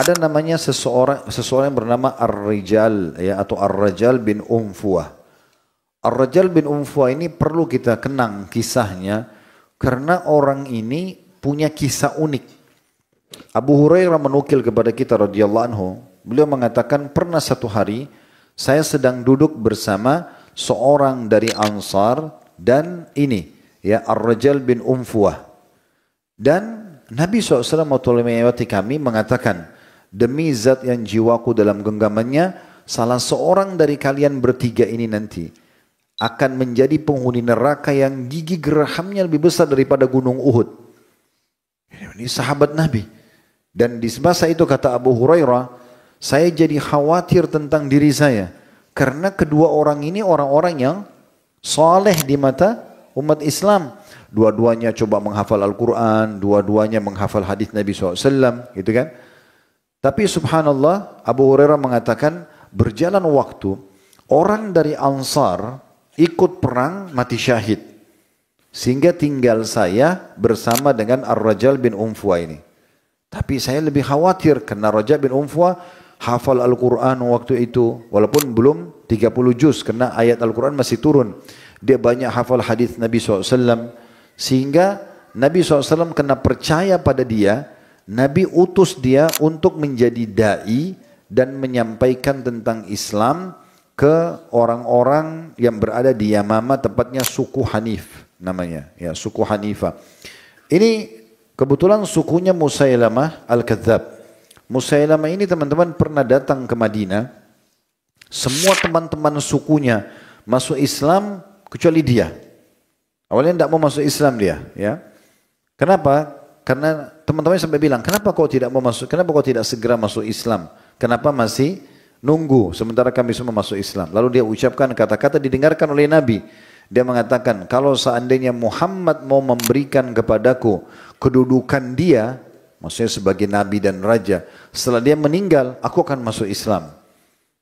Ada namanya seseorang yang bernama Ar-Rijal ya, atau Ar-Rajal bin Unfuah. Ar-Rajal bin Unfuah ini perlu kita kenang kisahnya karena orang ini punya kisah unik. Abu Hurairah menukil kepada kita radhiyallahu anhu, beliau mengatakan pernah satu hari saya sedang duduk bersama seorang dari Ansar dan ini ya Ar-Rajal bin Unfuah, dan Nabi SAW melewati kami mengatakan, demi zat yang jiwaku dalam genggamannya, salah seorang dari kalian bertiga ini nanti akan menjadi penghuni neraka yang gigi gerahamnya lebih besar daripada gunung Uhud. Ini sahabat Nabi. Dan di masa itu kata Abu Hurairah, saya jadi khawatir tentang diri saya. Karena kedua orang ini orang-orang yang saleh di mata umat Islam. Dua-duanya coba menghafal Al-Quran, dua-duanya menghafal hadis Nabi SAW, gitu kan. Tapi subhanallah, Abu Hurairah mengatakan, berjalan waktu, orang dari Ansar ikut perang mati syahid. Sehingga tinggal saya bersama dengan Ar-Rajal bin Unfuah ini. Tapi saya lebih khawatir karena Rajal bin Unfuah hafal Al-Quran waktu itu. Walaupun belum 30 juz karena ayat Al-Quran masih turun. Dia banyak hafal hadis Nabi SAW. Sehingga Nabi SAW kena percaya pada dia. Nabi utus dia untuk menjadi da'i dan menyampaikan tentang Islam ke orang-orang yang berada di Yamama, tempatnya suku Hanif namanya, ya suku Hanifah. Ini kebetulan sukunya Musailamah Al-Kadzab. Musailamah ini teman-teman pernah datang ke Madinah. Semua teman-teman sukunya masuk Islam kecuali dia. Awalnya tidak mau masuk Islam dia, ya. Kenapa? Karena teman-teman sampai bilang, kenapa kau tidak mau masuk? Kenapa kau tidak segera masuk Islam? Kenapa masih nunggu sementara kami semua masuk Islam? Lalu dia ucapkan kata-kata didengarkan oleh Nabi. Dia mengatakan, kalau seandainya Muhammad mau memberikan kepadaku kedudukan dia, maksudnya sebagai Nabi dan Raja, setelah dia meninggal, aku akan masuk Islam.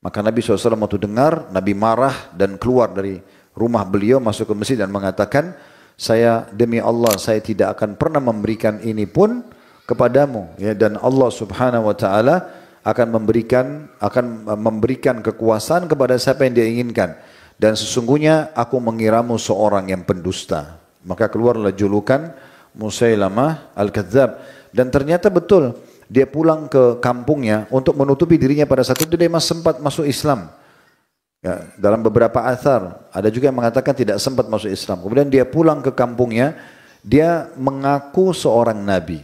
Maka Nabi SAW waktu dengar, Nabi marah dan keluar dari rumah beliau, masuk ke masjid dan mengatakan, saya demi Allah, saya tidak akan pernah memberikan ini pun kepadamu. Ya, dan Allah Subhanahu Wa Taala akan memberikan kekuasaan kepada siapa yang dia inginkan. Dan sesungguhnya aku mengiramu seorang yang pendusta. Maka keluarlah julukan Musailamah Al-Kadzab. Dan ternyata betul, dia pulang ke kampungnya untuk menutupi dirinya pada saat itu dia masih sempat masuk Islam. Ya, dalam beberapa athar, ada juga yang mengatakan tidak sempat masuk Islam. Kemudian dia pulang ke kampungnya, dia mengaku seorang Nabi.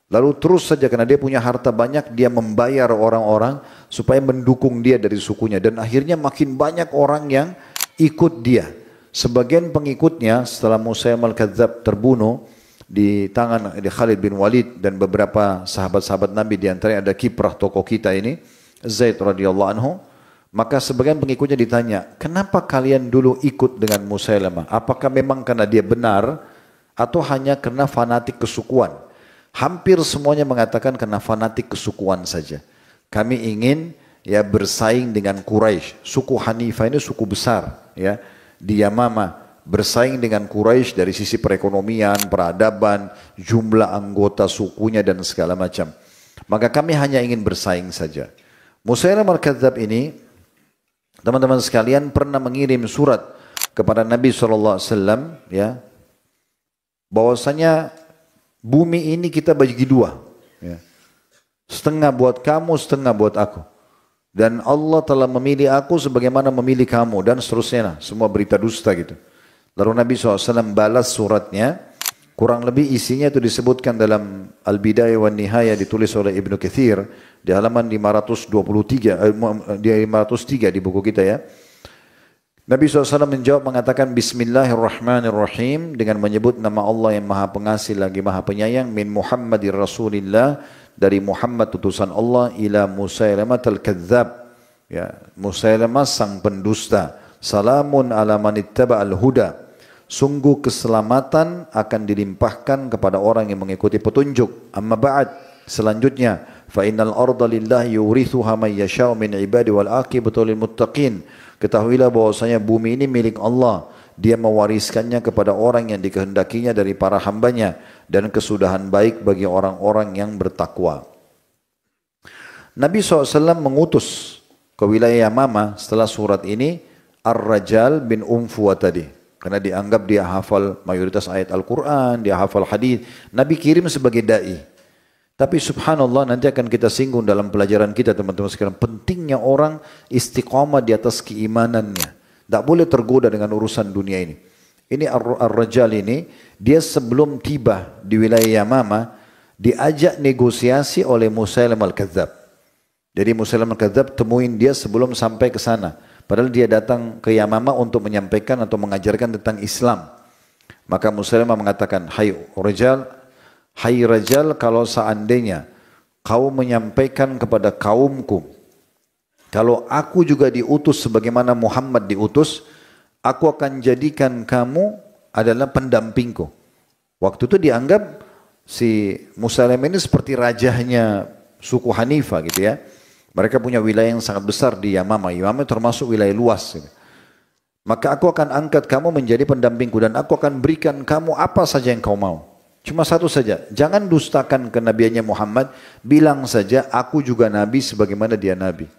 Lalu terus saja karena dia punya harta banyak, dia membayar orang-orang supaya mendukung dia dari sukunya. Dan akhirnya makin banyak orang yang ikut dia. Sebagian pengikutnya setelah Musailamah Al-Kadzab terbunuh di tangan Khalid bin Walid dan beberapa sahabat-sahabat Nabi, di antaranya ada kiprah tokoh kita ini, Zaid radhiyallahu anhu. Maka sebagian pengikutnya ditanya, kenapa kalian dulu ikut dengan Musailamah? Apakah memang karena dia benar atau hanya karena fanatik kesukuan? Hampir semuanya mengatakan karena fanatik kesukuan saja. Kami ingin ya bersaing dengan Quraisy. Suku Hanifah ini suku besar ya di Yamama, bersaing dengan Quraisy dari sisi perekonomian, peradaban, jumlah anggota sukunya dan segala macam. Maka kami hanya ingin bersaing saja. Musailamah Al-Kadzab ini, teman-teman sekalian, pernah mengirim surat kepada Nabi SAW ya, bahwasanya bumi ini kita bagi dua, ya. Setengah buat kamu, setengah buat aku. Dan Allah telah memilih aku sebagaimana memilih kamu, dan seterusnya lah. Semua berita dusta gitu. Lalu Nabi SAW balas suratnya. Kurang lebih isinya itu disebutkan dalam Al-Bidayah wa Nihayah, ditulis oleh Ibnu Katsir di halaman 523 di buku kita ya. Nabi SAW menjawab mengatakan Bismillahirrahmanirrahim, dengan menyebut nama Allah yang Maha Pengasih lagi Maha Penyayang, min Muhammadir Rasulillah, dari Muhammad utusan Allah, ila Musailamah Al-Kadzab, ya, Musailamah sang pendusta. Salamun ala man ittaba'al huda, sungguh keselamatan akan dilimpahkan kepada orang yang mengikuti petunjuk. Amma ba'd, selanjutnya, fa innal arda lillahi yurithuha man yasha'u min ibadi wal aqibatu lil muttaqin. Ketahuilah bahwasanya bumi ini milik Allah. Dia mewariskannya kepada orang yang dikehendakinya dari para hambanya, dan kesudahan baik bagi orang-orang yang bertakwa. Nabi SAW mengutus ke wilayah Yamama setelah surat ini Ar-Rajal bin Unfuwa tadi. Karena dianggap dia hafal mayoritas ayat Al-Quran, dia hafal hadis. Nabi kirim sebagai da'i. Tapi subhanallah nanti akan kita singgung dalam pelajaran kita teman-teman sekalian. Pentingnya orang istiqamah di atas keimanannya. Tak boleh tergoda dengan urusan dunia ini. Ini Ar-Rajal ini, dia sebelum tiba di wilayah Yamama, diajak negosiasi oleh Musailam al-Kadzab. Jadi Musailam al-Kadzab temuin dia sebelum sampai ke sana. Padahal dia datang ke Yamama untuk menyampaikan atau mengajarkan tentang Islam. Maka Musailam mengatakan, Hai Rajal, kalau seandainya kau menyampaikan kepada kaumku, kalau aku juga diutus sebagaimana Muhammad diutus, aku akan jadikan kamu adalah pendampingku. Waktu itu dianggap si Musailam ini seperti rajahnya suku Hanifah gitu ya. Mereka punya wilayah yang sangat besar di Yamama. Yamama termasuk wilayah luas. Gitu. Maka aku akan angkat kamu menjadi pendampingku dan aku akan berikan kamu apa saja yang kau mau. Cuma satu saja, jangan dustakan kenabiannya Muhammad, bilang saja aku juga nabi sebagaimana dia nabi.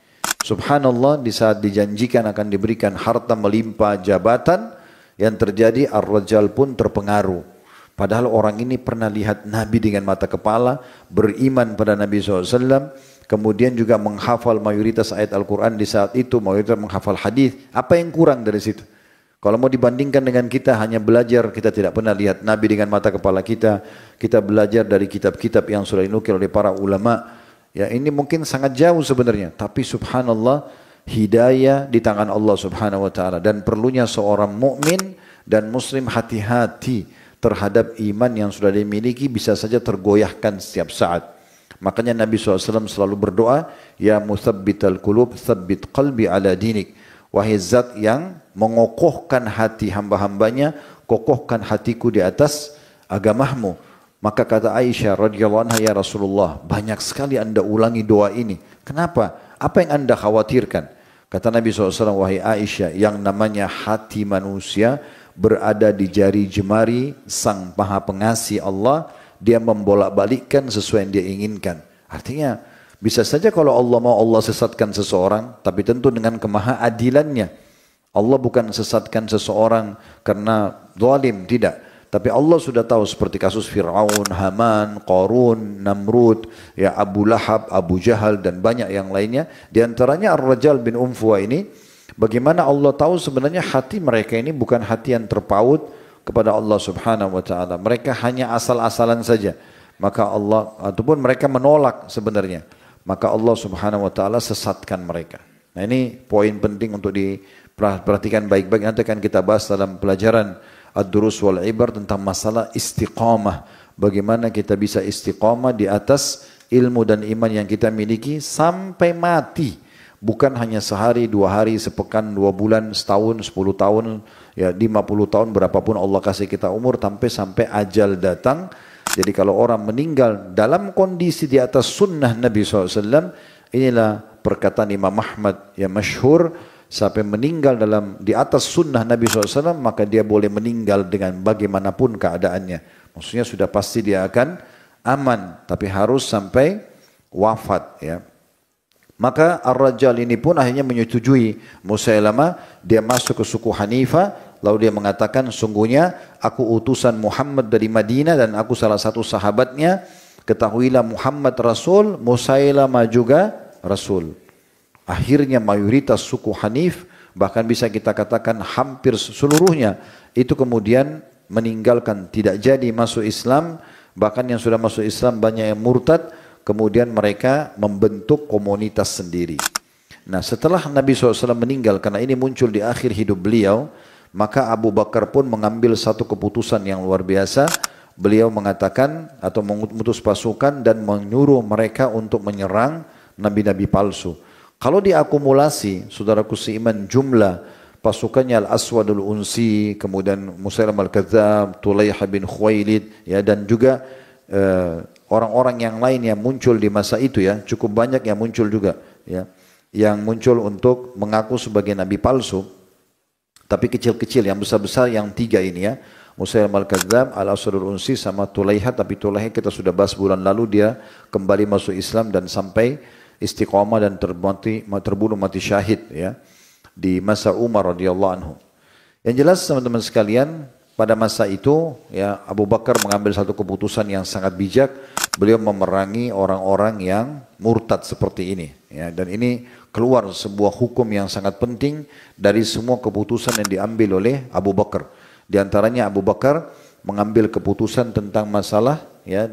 Subhanallah, di saat dijanjikan akan diberikan harta melimpah jabatan, yang terjadi Ar-Rajal pun terpengaruh. Padahal orang ini pernah lihat Nabi dengan mata kepala, beriman pada Nabi SAW, kemudian juga menghafal mayoritas ayat Al-Quran di saat itu, mayoritas menghafal hadis. Apa yang kurang dari situ? Kalau mau dibandingkan dengan kita hanya belajar, kita tidak pernah lihat Nabi dengan mata kepala kita. Kita belajar dari kitab-kitab yang sudah dinukil oleh para ulama. Ya, ini mungkin sangat jauh sebenarnya, tapi subhanallah hidayah di tangan Allah Subhanahu wa taala, dan perlunya seorang mukmin dan muslim hati-hati terhadap iman yang sudah dimiliki, bisa saja tergoyahkan setiap saat. Makanya Nabi SAW selalu berdoa, Ya muthabbital qulub, thabbit qalbi ala dinik. Wahai zat yang mengokohkan hati hamba-hambanya, kokohkan hatiku di atas agamamu. Maka kata Aisyah radhiyallahu anha, ya Rasulullah, banyak sekali anda ulangi doa ini. Kenapa? Apa yang anda khawatirkan? Kata Nabi SAW, wahai Aisyah, yang namanya hati manusia berada di jari jemari Sang Maha Pengasih Allah. Dia membolak-balikkan sesuai yang dia inginkan. Artinya, bisa saja kalau Allah mau Allah sesatkan seseorang, tapi tentu dengan kemahaadilannya. Allah bukan sesatkan seseorang karena zalim, tidak. Tapi Allah sudah tahu seperti kasus Fir'aun, Haman, Qarun, Namrud, ya Abu Lahab, Abu Jahal dan banyak yang lainnya. Di antaranya Ar-Rajal bin Unfuwa ini, bagaimana Allah tahu sebenarnya hati mereka ini bukan hati yang terpaut kepada Allah Subhanahu wa taala. Mereka hanya asal-asalan saja. Maka Allah ataupun mereka menolak sebenarnya. Maka Allah Subhanahu wa taala sesatkan mereka. Nah, ini poin penting untuk diperhatikan baik-baik. Nanti akan kita bahas dalam pelajaran Ad-Durus wal Ibar tentang masalah istiqamah. Bagaimana kita bisa istiqamah di atas ilmu dan iman yang kita miliki sampai mati. Bukan hanya sehari, 2 hari, sepekan, 2 bulan, setahun, 10 tahun, ya 50 tahun, berapapun Allah kasih kita umur, sampai ajal datang. Jadi kalau orang meninggal dalam kondisi di atas sunnah Nabi SAW, inilah perkataan Imam Ahmad yang masyhur, sampai meninggal di atas sunnah Nabi SAW, maka dia boleh meninggal dengan bagaimanapun keadaannya. Maksudnya sudah pasti dia akan aman, tapi harus sampai wafat. Ya. Maka Ar-Rajal ini pun akhirnya menyetujui Musailamah, dia masuk ke suku Hanifah. Lalu dia mengatakan, sungguhnya aku utusan Muhammad dari Madinah dan aku salah satu sahabatnya. Ketahuilah Muhammad Rasul, Musailamah juga Rasul. Akhirnya mayoritas suku Hanif, bahkan bisa kita katakan hampir seluruhnya, itu kemudian meninggalkan, tidak jadi masuk Islam. Bahkan yang sudah masuk Islam banyak yang murtad. Kemudian mereka membentuk komunitas sendiri. Nah, setelah Nabi SAW meninggal, karena ini muncul di akhir hidup beliau, maka Abu Bakar pun mengambil satu keputusan yang luar biasa. Beliau mengatakan atau mengutus pasukan dan menyuruh mereka untuk menyerang nabi-nabi palsu. Kalau diakumulasi, saudaraku seiman, jumlah pasukannya Al-Aswadul Unsi, kemudian Musailam Al-Kadzab, Tulayha bin Khuwailid, ya, dan juga orang-orang yang lain yang muncul di masa itu, ya, cukup banyak yang muncul juga, ya, yang muncul untuk mengaku sebagai nabi palsu. Tapi kecil-kecil, yang besar-besar yang 3 ini, ya. Musailam Al-Kadzab, Al-Aswadul Unsi sama Tulayha. Tapi Tulayha kita sudah bahas bulan lalu, dia kembali masuk Islam dan sampai istiqamah dan terbunuh mati syahid ya di masa Umar radhiyallahu anhu. Yang jelas teman-teman sekalian, pada masa itu ya Abu Bakar mengambil satu keputusan yang sangat bijak. Beliau memerangi orang-orang yang murtad seperti ini ya, dan ini keluar sebuah hukum yang sangat penting dari semua keputusan yang diambil oleh Abu Bakar. Di antaranya Abu Bakar mengambil keputusan tentang masalah ya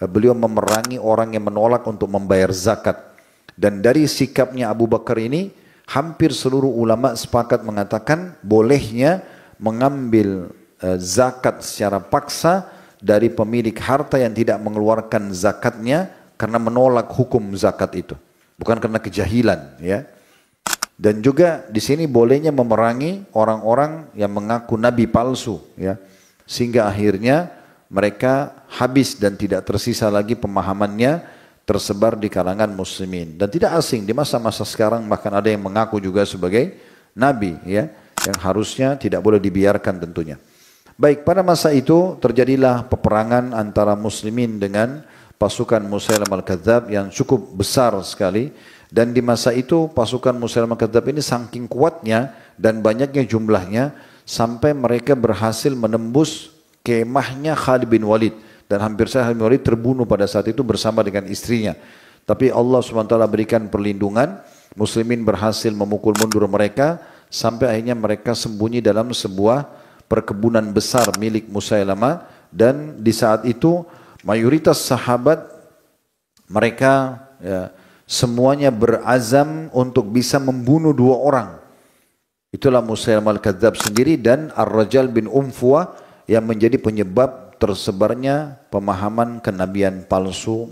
beliau memerangi orang yang menolak untuk membayar zakat. Dan dari sikapnya Abu Bakar ini hampir seluruh ulama sepakat mengatakan bolehnya mengambil zakat secara paksa dari pemilik harta yang tidak mengeluarkan zakatnya karena menolak hukum zakat itu, bukan karena kejahilan ya. Dan juga di sini bolehnya memerangi orang-orang yang mengaku nabi palsu ya, sehingga akhirnya mereka habis dan tidak tersisa lagi pemahamannya tersebar di kalangan muslimin. Dan tidak asing di masa-masa sekarang bahkan ada yang mengaku juga sebagai nabi ya, yang harusnya tidak boleh dibiarkan tentunya. Baik, pada masa itu terjadilah peperangan antara muslimin dengan pasukan Musailamah al-Kadzab yang cukup besar sekali. Dan di masa itu pasukan Musailamah al-Kadzab ini saking kuatnya dan banyaknya jumlahnya sampai mereka berhasil menembus kemahnya Khalid bin Walid. Dan hampir saja Khalid bin Walid terbunuh pada saat itu bersama dengan istrinya. Tapi Allah SWT berikan perlindungan, muslimin berhasil memukul mundur mereka sampai akhirnya mereka sembunyi dalam sebuah perkebunan besar milik Musailamah. Dan di saat itu mayoritas sahabat mereka ya, semuanya berazam untuk bisa membunuh dua orang. Itulah Musailamah al-Kadzab sendiri dan Ar-Rajal bin Unfuah yang menjadi penyebab tersebarnya pemahaman kenabian palsu